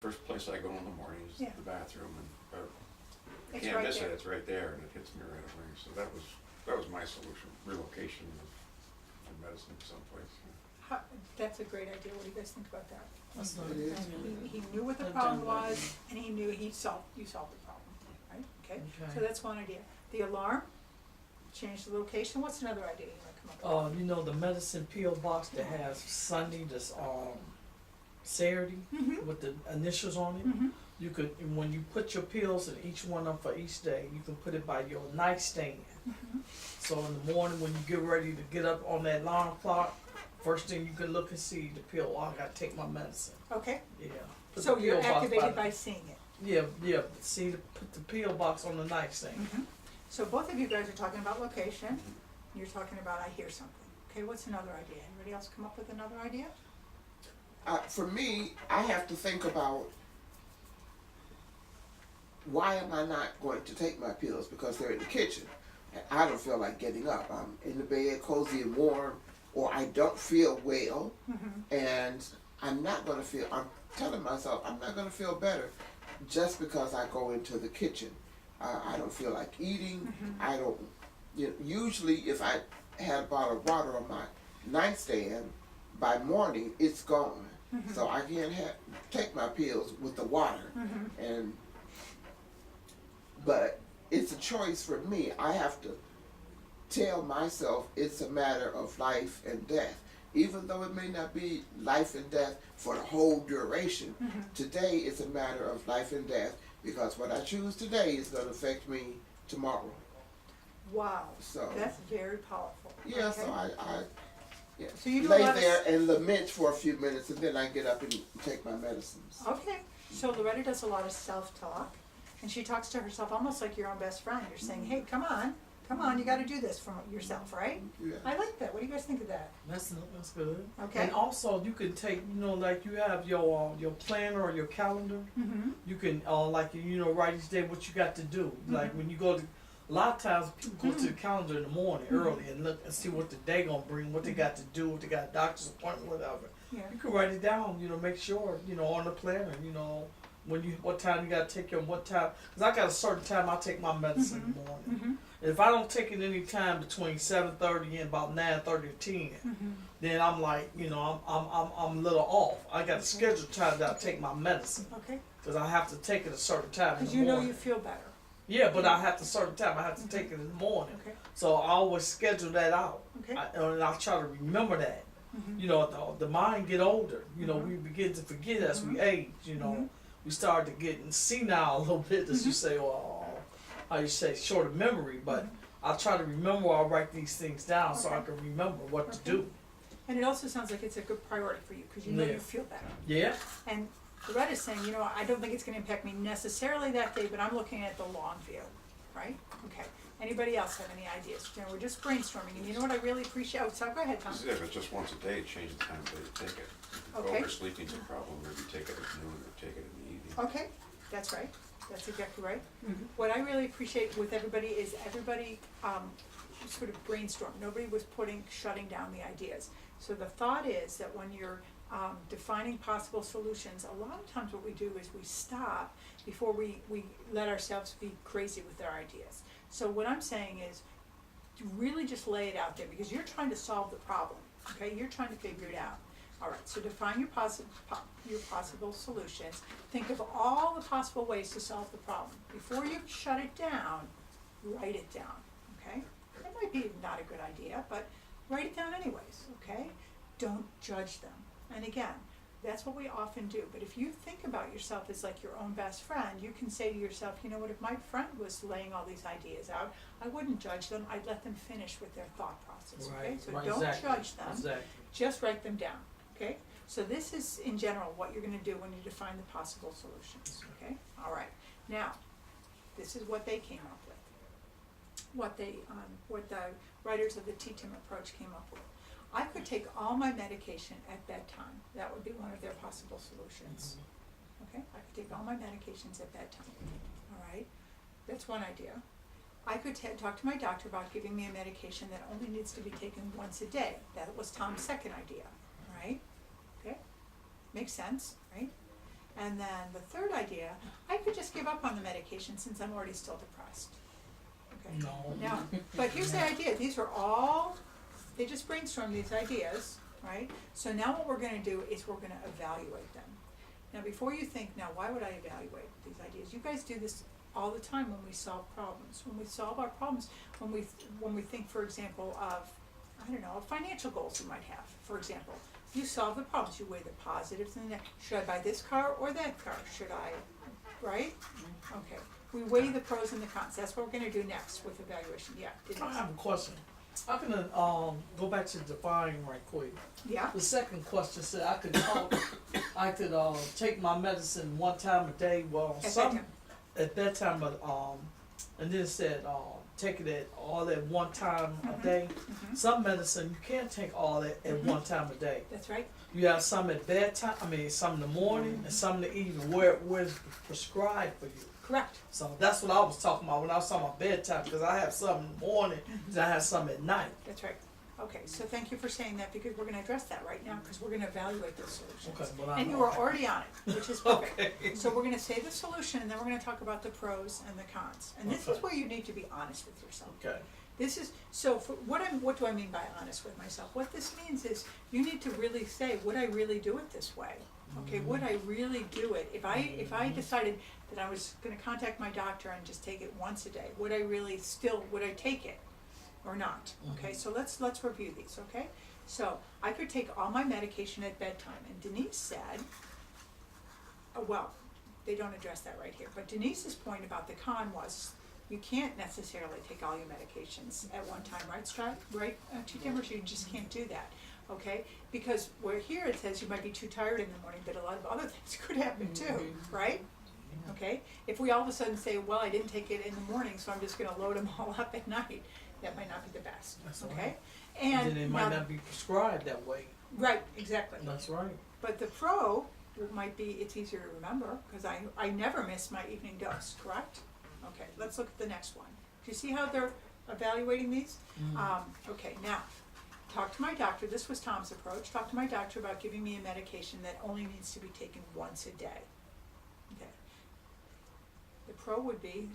first place I go in the morning is Yeah. the bathroom, and I It's can't right miss there. it, it's right there, and it hits me right away. So that was my solution, relocation of medicine someplace. That's a great idea. What do you guys think about that? That's not It is. And he knew what the I've problem done that. was, and he knew you solved the problem, right? Okay, Okay. so that's one idea. The alarm, change the location. What's another idea you might come up with? You know, the medicine pill box that has Sunday, this, Saturday, Mhm. with the initials on it. Mhm. You could, and when you put your pills in each one of them for each day, you can put it by your nightstand. Mhm. So in the morning when you get ready to get up on that alarm clock, first thing you can look and see the pill. Oh, I gotta take my medicine. Okay, Yeah. Put so the you're pill box activated by seeing it. Yeah. See, put the pill box on the nightstand. Mhm. So both of you guys are talking about location. You're talking about I hear something. Okay, what's another idea? Anybody else come up with another idea? For me, I have to think about why am I not going to take my pills because they're in the kitchen and I don't feel like getting up. I'm in the bed, cozy and warm, or I don't feel well, Mm-hmm. and I'm telling myself I'm not going to feel better just because I go into the kitchen. I don't feel like eating. Mhm. I don't. Usually, if I had a bottle of water on my nightstand, by morning it's gone. Mhm. So I can't take my pills with the water, Mm-hmm. but it's a choice for me. I have to tell myself it's a matter of life and death, even though it may not be life and death for the whole duration. Mhm. Today it's a matter of life and death because what I choose today is going to affect me tomorrow. Wow, So that's very powerful. yeah, Okay. so I So you do a lay lot of there and lament for a few minutes, and then I get up and take my medicines. Okay, so Loretta does a lot of self-talk, and she talks to herself almost like your own best friend. You're saying, hey, come on, you gotta do this for yourself, right? Yeah. I like that. What do you guys think of that? That's good. Okay. And also you can take, like you have your planner or your calendar. Mm-hmm. You can write each day what you got to do. Like when you go to, a lot of times people go to the calendar in the morning early and look and see what the day gonna bring, what they got to do, what they got a doctor's appointment, whatever. Yeah. You can write it down. Make sure on the planner. What time you gotta take your what time. Cause I got a certain time I take my medicine in the morning. Mm-hmm. If I don't take it any time between 7:30 and about 9:30 or 10, Mm-hmm. then I'm like, I'm a little off. I got a scheduled time that I take my medicine Okay. because I have to take it a certain time in Because the you know morning. you feel better. Yeah, but I have to certain time. I have to take it in the morning. Okay. So I always schedule that out. Okay. And I'll try to remember that. Mm-hmm. The mind get older. Mhm. We begin to forget as we Mhm. age. Mhm. We start to get senile a little bit, as you say, how you say, short of memory. But I'll try to remember. I'll write these things down so I Okay. can remember what to Okay. do. And it also sounds like it's a good priority for you because you know Yeah. you feel better. Yeah. And Loretta's saying, I don't think it's going to impact me necessarily that day, but I'm looking at the long view, right? Okay. Anybody else have any ideas? We're just brainstorming, and you know what I really appreciate? Oh, so go ahead, Tom. If it's just once a day, change the time of day to take it. If Okay. oversleeping's a problem, maybe take it at noon or take it in the evening. Okay, that's right. That's exactly right. What I really appreciate with everybody is everybody sort of brainstorm. Nobody was shutting down the ideas. So the thought is that when you're defining possible solutions, a lot of times what we do is we stop before we let ourselves be crazy with our ideas. So what I'm saying is to really just lay it out there because you're trying to solve the problem, okay? You're trying to figure it out. All right, so define your possible solutions. Think of all the possible ways to solve the problem. Before you shut it down, write it down, okay? It might be not a good idea, but write it down anyways, okay? Don't judge them. And again, that's what we often do. But if you think about yourself as like your own best friend, you can say to yourself, you know what, if my friend was laying all these ideas out, I wouldn't judge them. I'd let them finish with their thought process, okay? So don't exactly. judge them. Exactly. Just write them down, okay? So this is, in general, what you're gonna do when you define the possible solutions, okay? All right, now, this is what they came up with. What the writers of the TTIM approach came up with. I could take all my medication at bedtime. That would be one of their possible solutions, okay? I could take all my medications at bedtime, all right? That's one idea. I could talk to my doctor about giving me a medication that only needs to be taken once a day. That was Tom's second idea, right? Okay, makes sense, right? And then the third idea, I could just give up on the medication since I'm already still depressed. Okay. No. Now, but here's the idea, these are all, they just brainstorm these ideas, right? So now what we're gonna do is we're gonna evaluate them. Now, before you think, now why would I evaluate these ideas? You guys do this all the time when we solve problems. When we solve our problems, when we think, for example, of, I don't know, financial goals you might have, for example. You solve the problems, you weigh the positives and the negatives. Should I buy this car or that car? Should I, right? Okay, we weigh the pros and the cons. That's what we're gonna do next with evaluation. Yeah, Denise? I have a question. I'm gonna go back to define right quick. Yeah, The second question said I could take my medicine one time a day. Well, at that some time. at that time, but and then it said take it at one time a day. Mhm. Some medicine you can't take all that at Mhm. one time a day. That's right. You have some at bedtime. I mean, some in the morning and some in the evening. Where's prescribed for you? Correct. So that's what I was talking about when I was talking about bedtime, because I have some in the morning and I have some at night. That's right. Okay, so thank you for saying that because we're gonna address that right now because we're gonna evaluate those solutions. Okay, but I'm And you are already on it, which is perfect. okay. So we're gonna say the solution and then we're gonna talk about the pros and the cons. And this is Okay. where you need to be honest with yourself. Okay. This is, so for what do I mean by honest with myself? What this means is you need to really say, would I really do it this way? Okay, would I really do it? If I decided that I was gonna contact my doctor and just take it once a day, would I really would I take it or not? Okay, so let's review these, okay? So I could take all my medication at bedtime, and Denise said, well, they don't address that right here, but Denise's point about the con was you can't necessarily take all your medications at one time, right, TTIM, or you just can't do that, okay? Because where here it says you might be too tired in the morning, but a lot of other things could happen too, right? Okay, if we all of a sudden say, well, I didn't take it in the morning, so I'm just gonna load them all up at night, that might not be the best, That's okay? right. And then it might now- not be prescribed that way. right, exactly. That's right. But the pro might be, it's easier to remember, cause I never miss my evening dose, correct? Okay, let's look at the next one. Do you see how they're evaluating these? Okay, now, talk to my doctor, this was Tom's approach, talk to my doctor about giving me a medication that only needs to be taken once a day. Okay. The pro would be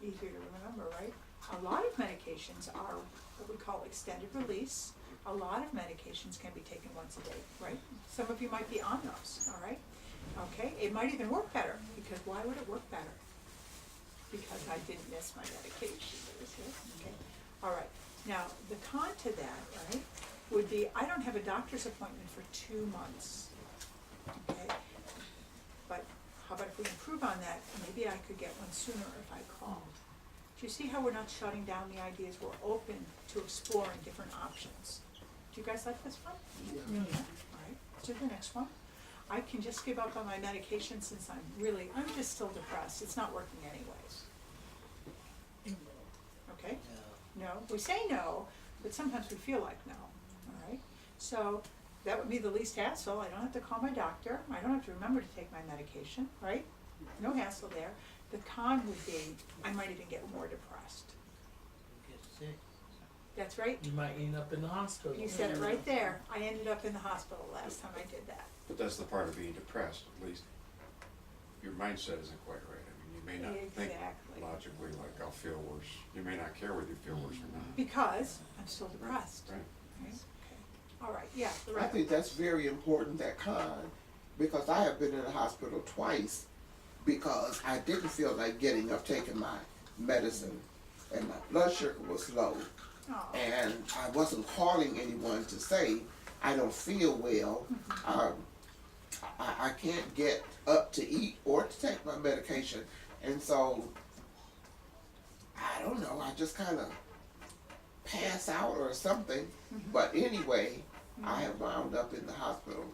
easier to remember, right? A lot of medications are what we call extended release. A lot of medications can be taken once a day, right? Some of you might be on those, all right? Okay, it might even work better, because why would it work better? Because I didn't miss my medication, okay? All right, now, the con to that, right, would be I don't have a doctor's appointment for 2 months, okay? But how about if we improve on that, maybe I could get one sooner if I called. Do you see how we're not shutting down the ideas, we're open to exploring different options? Do you guys like this one? Yeah. All right, let's do the next one. I can just give up on my medication since I'm just still depressed, it's not working anyways. Okay? No, we say no, but sometimes we feel like no, all right? So that would be the least hassle, I don't have to call my doctor, I don't have to remember to take my medication, right? No hassle there. The con would be, I might even get more depressed. Get sick. That's right, You might end up in the hospital. you said it right there, I ended up in the hospital last time I did that. But that's the part of being depressed, at least your mindset isn't quite right. I mean, you may not think Exactly. logically like I'll feel worse. You may not care whether you feel worse or not. Because I'm still depressed. Right. Right? Okay. All right, yeah, the I right. think that's very important, that con, because I have been in the hospital twice because I didn't feel like getting up taking my medicine and my blood sugar was low. Oh, And I wasn't calling anyone to say, I don't feel well. I can't get up to eat or to take my medication. And so, I don't know, I just kind of pass out or something. But anyway, I have wound up in the hospital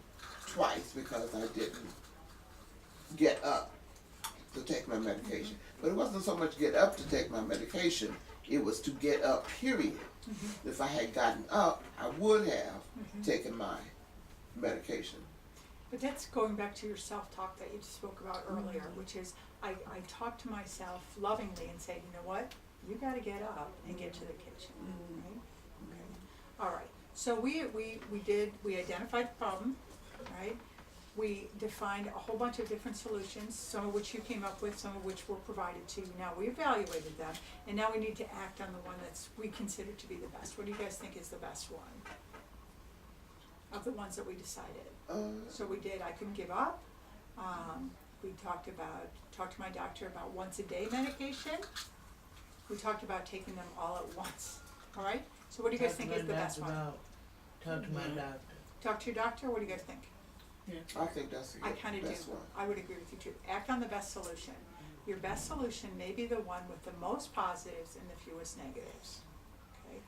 twice because I didn't get up to take my medication. But it wasn't so much get up to take my medication, it was to get up, period. If I had gotten up, I would have taken my medication. but that's going back to your self-talk that you spoke about earlier, which is I talk to myself lovingly and say, you know what, you gotta get up and get to the kitchen, right? Okay, all right, so we identified the problem, right? we defined a whole bunch of different solutions, some of which you came up with, some of which were provided to you. Now, we evaluated them, and now we need to act on the one that's, we consider to be the best. What do you guys think is the best one? Of the ones that we decided. So we did, I Couldn't Give Up. We talked to my doctor about once a day medication. We talked about taking them all at once, all right? So what do you guys think is the best one? Talk to my doctor. Talk to your doctor, what do you guys think? I think that's the I kinda do, best one. I would agree with you too. Act on the best solution. Your best solution may be the one with the most positives and the fewest negatives. Okay,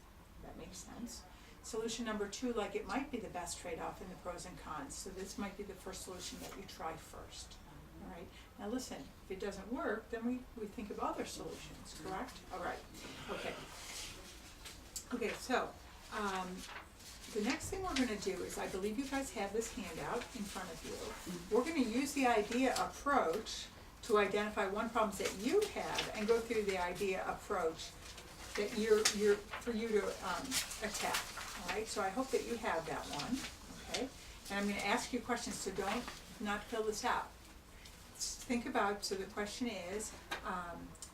that makes sense. Solution number 2, like it might be the best trade-off in the pros and cons, so this might be the first solution that you try first. Alright, now listen, if it doesn't work, then we think of other solutions, correct? Alright, okay. Okay, so, the next thing we're gonna do is, I believe you guys have this handout in front of you. We're gonna use the idea approach to identify one problems that you have and go through the idea approach that for you to attack, alright? So I hope that you have that one, okay? And I'm gonna ask you questions, so don't not fill this out. Think about, so the question is,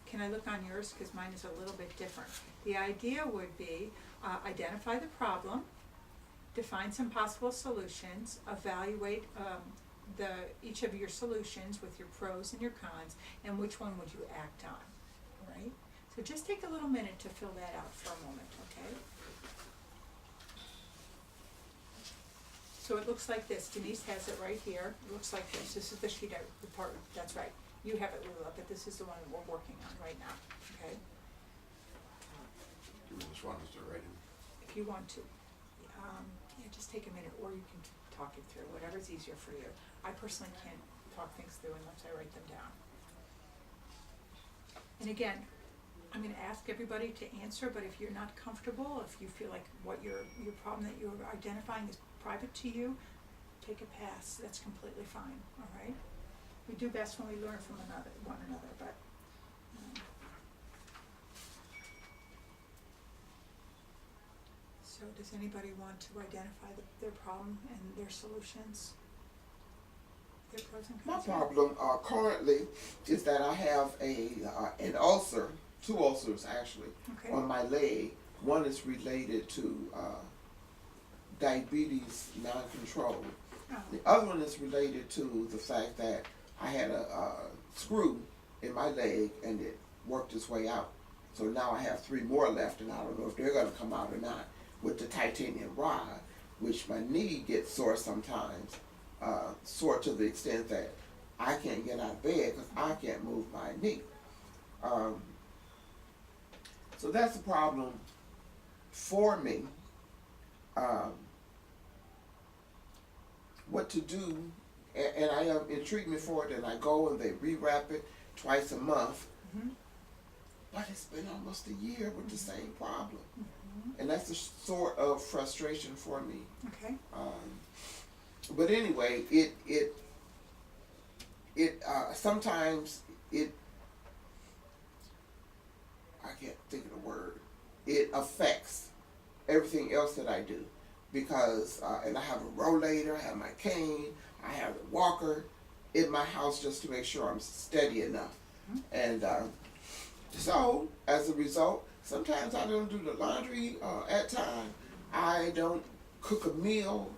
can I look on yours, because mine is a little bit different. The idea would be, identify the problem, define some possible solutions, evaluate each of your solutions with your pros and your cons, and which one would you act on, right? So just take a little minute to fill that out for a moment, okay? So it looks like this, Denise has it right here, it looks like this is the sheet that's right. You have it, Lula, but this is the one that we're working on right now, okay? Do we just want us to write in? If you want to. Yeah, just take a minute, or you can talk it through, whatever's easier for you. I personally can't talk things through unless I write them down. And again, I'm gonna ask everybody to answer, but if you're not comfortable, if you feel like what your problem that you're identifying is private to you, take a pass, that's completely fine, all right? We do best when we learn from one another, but, so does anybody want to identify their problem and their solutions? Their pros and My cons? problem currently is that I have an ulcer, 2 ulcers actually, Okay. on my leg. One is related to diabetes non-control. Oh, The other one is related to the fact that I had a screw in my leg and it worked its way out. So now I have 3 more left, and I don't know if they're going to come out or not, with the titanium rod, which my knee gets sore sometimes, sore to the extent that I can't get out of bed because I can't move my knee. So that's a problem for me. What to do, and I am in treatment for it, and I go and they rewrap it twice a month. mhm, But it's been almost a year with the same problem, mhm, and that's a sort of frustration for me. okay, But anyway, sometimes I can't think of the word. It affects everything else that I do, because and I have a rollator, I have my cane, I have a walker in my house just to make sure I'm steady enough. And so as a result, sometimes I don't do the laundry at time. I don't cook a meal.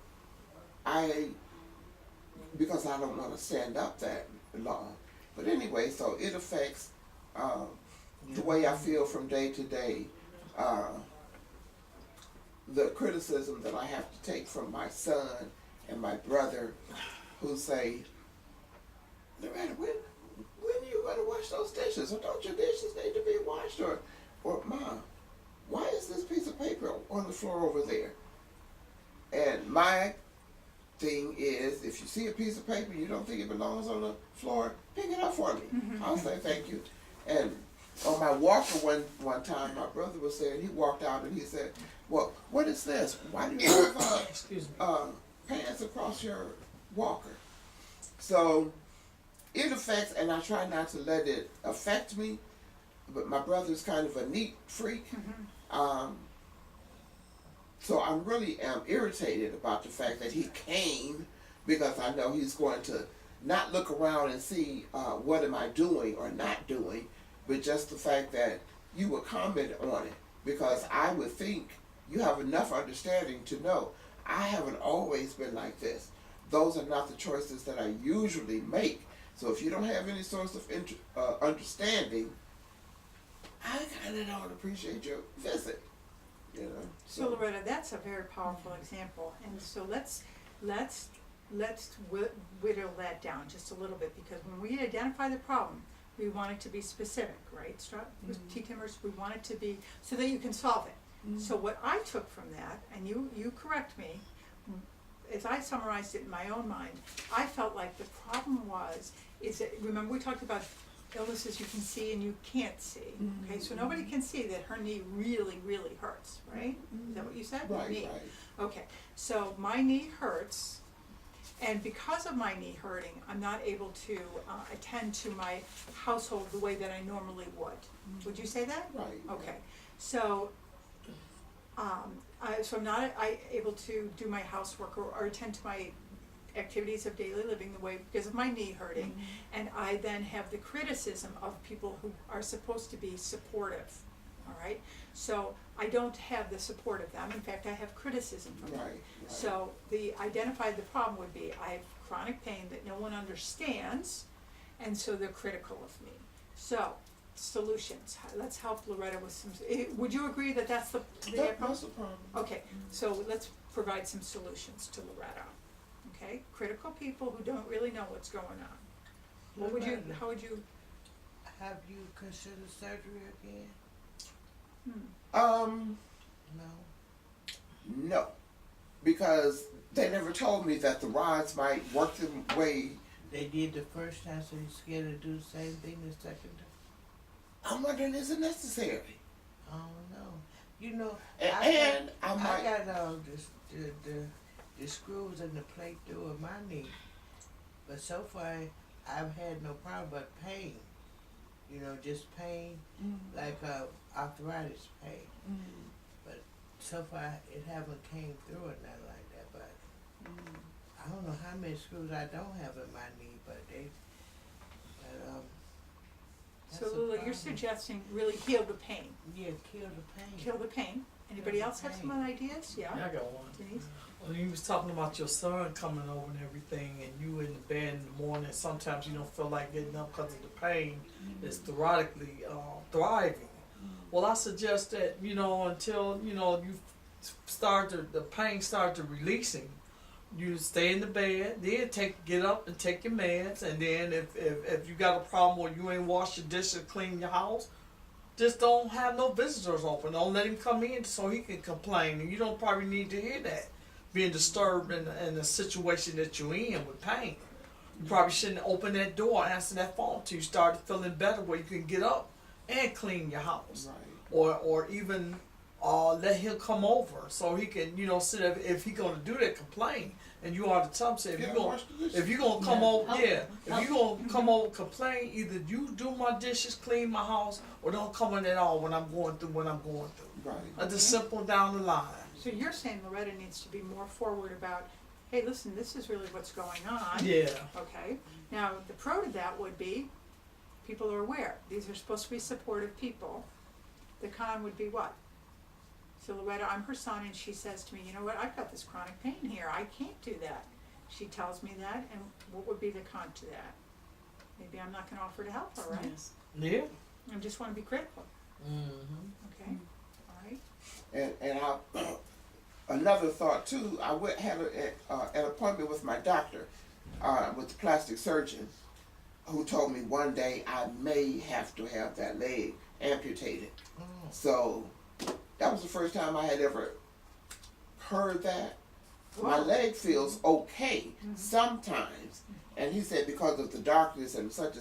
Because I don't want to stand up that long. But anyway, so it affects the way I feel from day to day. The criticism that I have to take from my son and my brother, who say, Loretta, when are you going to wash those dishes? Or don't your dishes need to be washed? Or Mom, why is this piece of paper on the floor over there? And my thing is, if you see a piece of paper you don't think it belongs on the floor, pick it up for me. I'll say thank you. And on my walker one time, my brother was saying, he walked out and he said, well, what is this? Why do you have Excuse me. pants across your walker? So it affects, and I try not to let it affect me, but my brother's kind of a neat freak. So I really am irritated about the fact that he came because I know he's going to not look around and see what am I doing or not doing, but just the fact that you would comment on it, because I would think you have enough understanding to know I haven't always been like this. Those are not the choices that I usually make. So if you don't have any source of understanding, I kind of don't appreciate your visit. You know. So Loretta, that's a very powerful example, and so let's whittle that down just a little bit, because when we identify the problem, we want it to be specific, right? T-Timers, we want it to be so that you can solve it. So what I took from that, and you correct me, as I summarized it in my own mind, I felt like the problem is that, remember we talked about illnesses you can see and you can't see, okay? So nobody can see that her knee really, really hurts, right? Is that what you said? Right, Knee. right. Okay, so my knee hurts, and because of my knee hurting, I'm not able to attend to my household the way that I normally would. Would you say that? Right. Okay, so I'm not able to do my housework or attend to my activities of daily living the way, because of my knee hurting, and I then have the criticism of people who are supposed to be supportive, all right? So I don't have the support of them, in fact, I have criticism from them. Right. So the problem would be, I have chronic pain that no one understands, and so they're critical of me. So, solutions, let's help Loretta with some, would you agree that that's the problem? That's the problem. Okay, so let's provide some solutions to Loretta, okay? Critical people who don't really know what's going on. How would you? Have you considered surgery again? No, because they never told me that the rods might work the way. They did the first time, so you're scared to do the same thing the second time? I'm wondering, is it necessary? I don't know. You know, I I might. got the screws and the plate through my knee, but so far I've had no problem but pain. You know, just pain, like arthritis pain. But so far it haven't came through or nothing like that. But I don't know how many screws I don't have in my knee, but So that's a Lula, you're problem. suggesting really heal the pain. Yeah, kill the pain. Kill the pain. Anybody Kill the else have some pain. ideas? Yeah? I got one. Denise? When you was talking about your son coming over and everything, and you in the bed in the morning, sometimes you don't feel like getting up because of the pain. It's theoretically thriving. Well, I suggest that, until, you the pain start to releasing, you stay in the bed, then get up and take your meds, and then if you got a problem where you ain't wash your dishes, clean your house, just don't have no visitors open. Don't let him come in so he can complain, and you don't probably need to hear that, being disturbed in the situation that you're in with pain. You probably shouldn't open that door, answer that phone till you start feeling better, where you can get up and clean your house, Right. or even let him come over so he can, sit there. If he gonna do that, complain, and you ought to tell him, say, if you gonna come over, if you gonna come over, complain, either you do my dishes, clean my house, or don't come in at all when I'm going through what I'm going through. Right. Just simple down the line. So you're saying Loretta needs to be more forward about, hey, listen, this is really what's going on. Yeah. Okay, now the pro to that would be, people are aware, these are supposed to be supportive people. The con would be what? So Loretta, I'm her son, and she says to me, you know what, I've got this chronic pain here, I can't do that. She tells me that, and what would be the con to that? Maybe I'm not gonna offer to help her, right? Yeah. I just wanna be critical, Mm-hmm. okay, alright? And another thought too. I had an appointment with my doctor, with the plastic surgeon, who told me one day I may have to have that leg amputated. So that was the first time I had ever heard that. My Wow. leg feels okay sometimes, and he said because of the darkness and such.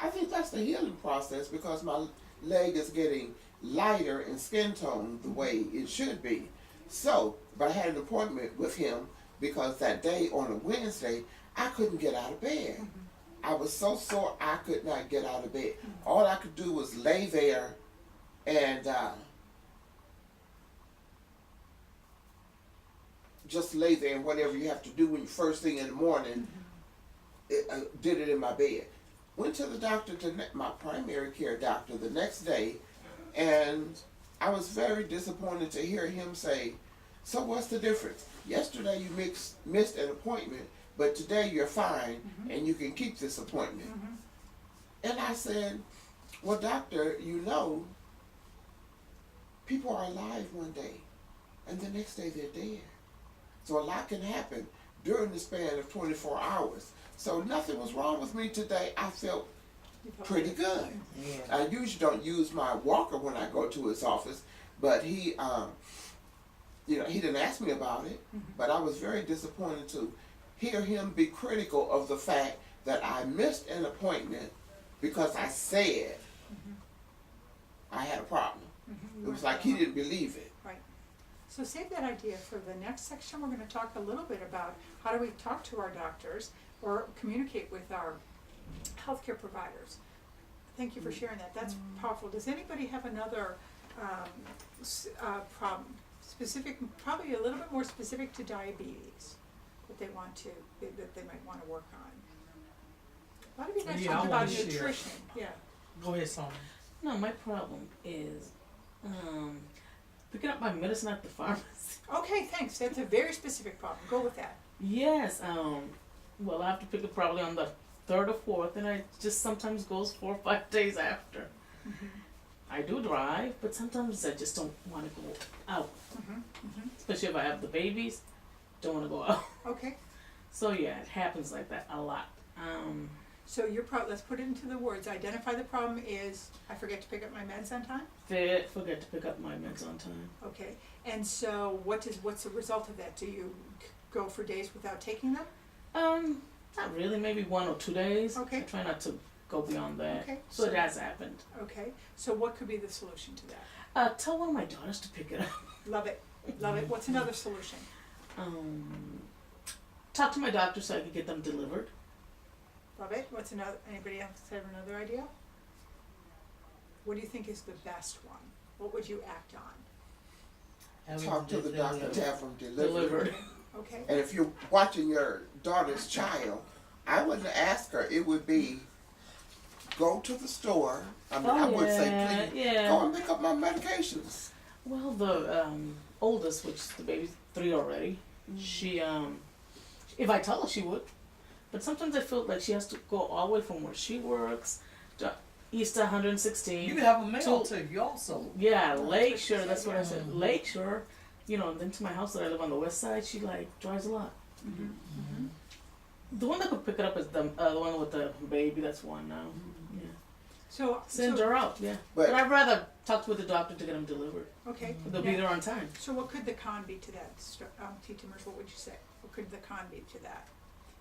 I think that's the healing process, because my leg is getting lighter in skin tone the way it should be. So, but I had an appointment with him because that day on a Wednesday I couldn't get out of bed. I was so sore I could not get out of bed. All I could do was lay there and just lay there and whatever you have to do when you first thing in the morning, did it in my bed. Went to the doctor, my primary care doctor, the next day, and I was very disappointed to hear him say, "So what's the difference? Yesterday you missed an appointment, but today you're fine and you can keep this appointment." And I said, "Well, doctor, you know, people are alive one day and the next day they're dead. So a lot can happen during the span of 24 hours. So nothing was wrong with me today. I felt pretty good." Yeah. I usually don't use my walker when I go to his office, but he didn't ask me about it, but I was very disappointed to hear him be critical of the fact that I missed an appointment because I said I had a problem. It was like he didn't believe it. So save that idea for the next section. We're going to talk a little bit about how do we talk to our doctors or communicate with our healthcare providers. Thank you for sharing that. That's powerful. Does anybody have another problem, specific, probably a little bit more specific to diabetes, that they might want to work on? A lot of you guys Yeah, talked I about wanna share. nutrition. Yeah. Go ahead, Sonia. No, my problem is picking up my medicine at the pharmacy. Okay, thanks. That's a very specific problem. Go with that. Yes, well, I have to pick it probably on the 3rd or 4th, and it just sometimes goes 4 or 5 days after. I do drive, but sometimes I just don't want to go out. Especially if I have the babies, don't want to go out. Okay. So yeah, it happens like that a lot. So your let's put it into the words. Identify the problem is I forget to pick up my meds on time. Forget to pick up my meds on time. Okay. And so what's the result of that? Do you go for days without taking them? Not really, maybe 1 or 2 days. Okay. I try not to go beyond that. Okay. So it has happened. Okay. So what could be the solution to that? Tell one of my daughters to pick it up. Love it. Love it. What's another solution? Talk to my doctor so I can get them delivered. Love it. What's another? Anybody else have another idea? What do you think is the best one? What would you act on? Talk to the doctor to have them delivered. Okay. And if you're watching your daughter's child, I wouldn't ask her. It would be, go to the store. I mean, I would say, please, go and pick up my medications. Well, the oldest, which the baby's 3 already, she if I tell her, she would. But sometimes I feel like she has to go all the way from where she works to East 116. You have a mail to you also. Yeah, Lakeshore. That's what I said. Lakeshore. You know, and then to my house that I live on the west side, she like drives a lot. The one that could pick it up is the one with the baby. That's one now. Yeah. So Send her out. Yeah. But But I'd rather talk with the doctor to get them delivered. Okay. They'll be there on time. So what could the con be to that? TTIMers, what would you say? What could the con be to that?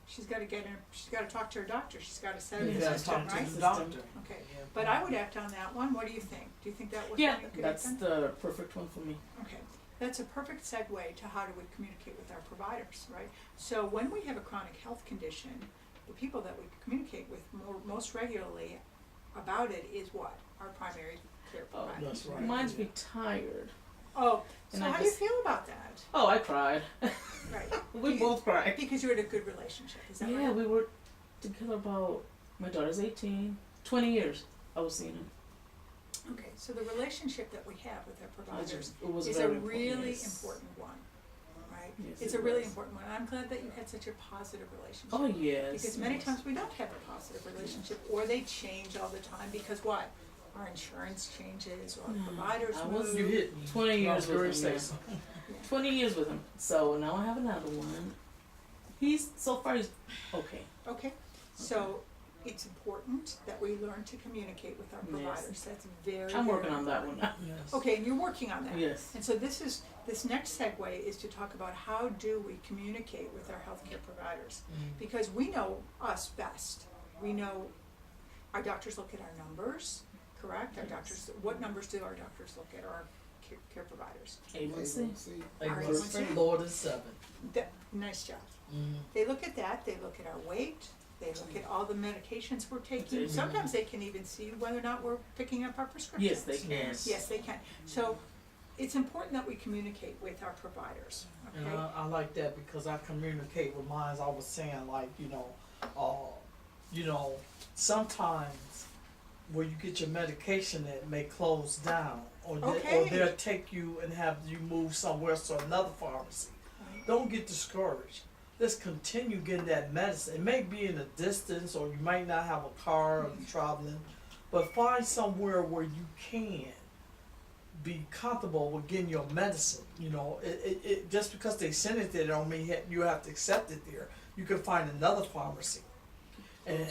She's got to she's got to talk to her doctor. She's got to set You the gotta system, talk right? to the doctor. Okay. But I would act on that one. What do you think? Do you think that was Yeah, one you could that's act on? the perfect one for me. Okay. That's a perfect segue to how do we communicate with our providers, right? So when we have a chronic health condition, the people that we communicate with most regularly about it is what? Our primary care Oh, provider. That's right. Reminds me tired. Oh, so And I how do you just- feel about that? Oh, I cried. Right. We both cried. Because you're in a good relationship, is that Yeah, right? we were together about, my daughter's 18, 20 years I was seeing him. Okay, so the relationship that we have with our providers It was is very a really yes. important one, right? Yes, It's it a really was. important one. I'm glad that you had such a positive relationship. Oh, yes. Because many times we don't have a positive relationship, or they change all the time because what? Our insurance changes, or our providers I was- move. You hit me. 20 years Girl, with say him, something. 20 years with him. So now I have another one. So far he's okay. Okay, so it's important that we learn to communicate with our Yes. providers. That's very, I'm very working on that one important. now. Yes. Okay, and you're working on that. Yes. And so this next segue is to talk about how do we communicate with our healthcare providers? Because we know us best. We know our doctors look at our numbers, correct? Our doctors, what numbers do our doctors look at, our care providers? A1C. Like Alright, verse what's it? Lord is 7. Nice job. Mm-hmm. They look at that, they look at our weight, they look at all the medications we're taking. Mhm. Sometimes they can even see whether or not we're picking up our prescriptions. Yes, they can. Yes, they can. So it's important that we communicate with our providers, And okay? I like that because I communicate with mine. I was saying, like, sometimes where you get your medication at may close down, or Okay. or they'll take you and have you move somewhere to another pharmacy. Don't get discouraged. Let's continue getting that medicine. It may be in a distance, or you might not have a car or you're traveling, but find somewhere where you can be comfortable with getting your medicine. You know, it just because they send it there don't mean you have to accept it there. You can find another pharmacy and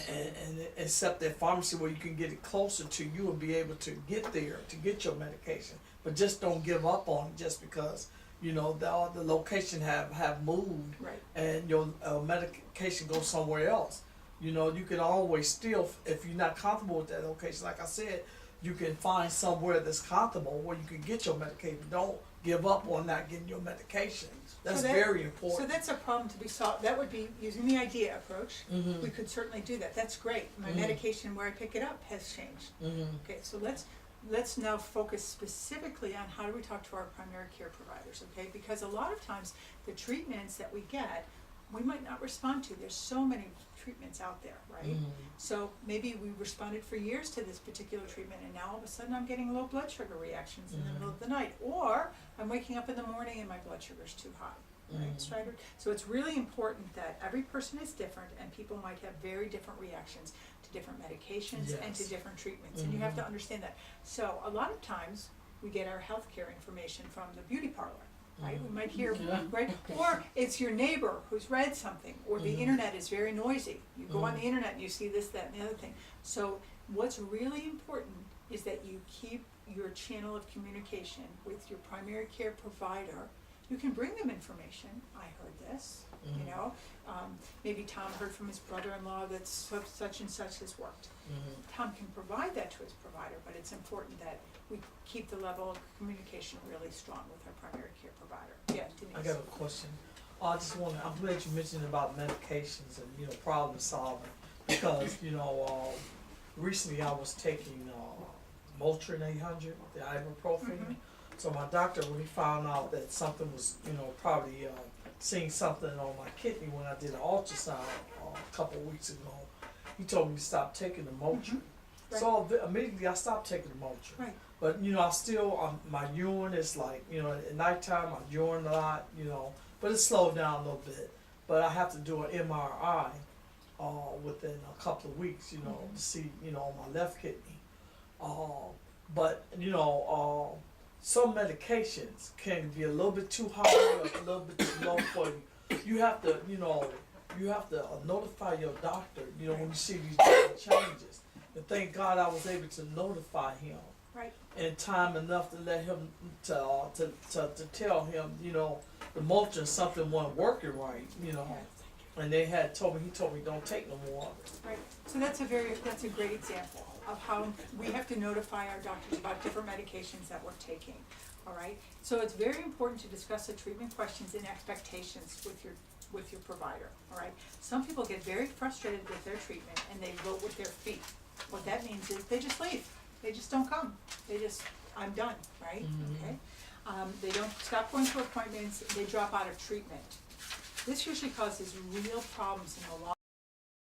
accept that pharmacy where you can get it closer to you and be able to get there to get your medication. But just don't give up on it just because, you know, the location have moved Right. and your medication goes somewhere else. You know, you can always still, if you're not comfortable with that location, like I said, you can find somewhere that's comfortable where you can get your medication. Don't give up on not getting your medication. That's very important. So that's a problem to be solved. That would be using the idea approach. Mhm. We could certainly do that. That's great. My Mhm. medication where I pick it up has changed. Mhm. Okay, so let's now focus specifically on how do we talk to our primary care providers, okay? Because a lot of times the treatments that we get, we might not respond to. There's so many treatments out there, right? Mhm. So maybe we responded for years to this particular treatment and now all of a sudden I'm getting low blood sugar reactions in the middle of the night. Or I'm waking up in the morning and my blood sugar's too high, right, Strider? So it's really important that every person is different and people might have very different reactions to different medications and to Yes. different treatments. And you have to understand that. So a lot of times we get our healthcare information from the beauty parlor. Right, we might hear, Yeah. right, or it's your neighbor who's read something, or the internet is very noisy. You go on the internet and you see this, that, and the other thing. So what's really important is that you keep your channel of communication with your primary care provider. You can bring them information. I heard this, you know. Maybe Tom heard from his brother-in-law that such and such has worked. Tom can provide that to his provider, but it's important that we keep the level of communication really strong with our primary care provider. Yeah, Denise. I got a question. I'm glad you mentioned about medications and, you know, problem solving, because, you know, recently I was taking, Motrin 800, the ibuprofen. So my doctor, when he found out that something was, you know, probably, seeing something on my kidney when I did an ultrasound, a couple of weeks ago, he told me to stop taking the Motrin. Right. So immediately I stopped taking the Motrin. Right. But, you know, I still, my urine is like, you know, at nighttime I urine a lot, you know, but it slowed down a little bit. But I have to do an MRI within a couple of weeks, you know, to see, you know, my left kidney. But, you know, some medications can be a little bit too high or a little bit too low for you. You have to, you know, notify your doctor, you know, when you see these different changes. And thank God I was able to notify him. Right. In time enough to let him to tell him, you know, the Motrin something wasn't working right, you know, and he told me don't take no more of it. Right, so that's a great example of how we have to notify our doctors about different medications that we're taking, all right? So it's very important to discuss the treatment questions and expectations with your provider, all right? Some people get very frustrated with their treatment and they vote with their feet. What that means is they just leave, they just don't come, I'm done, right, okay? They don't stop going to appointments, they drop out of treatment. This usually causes real problems in the long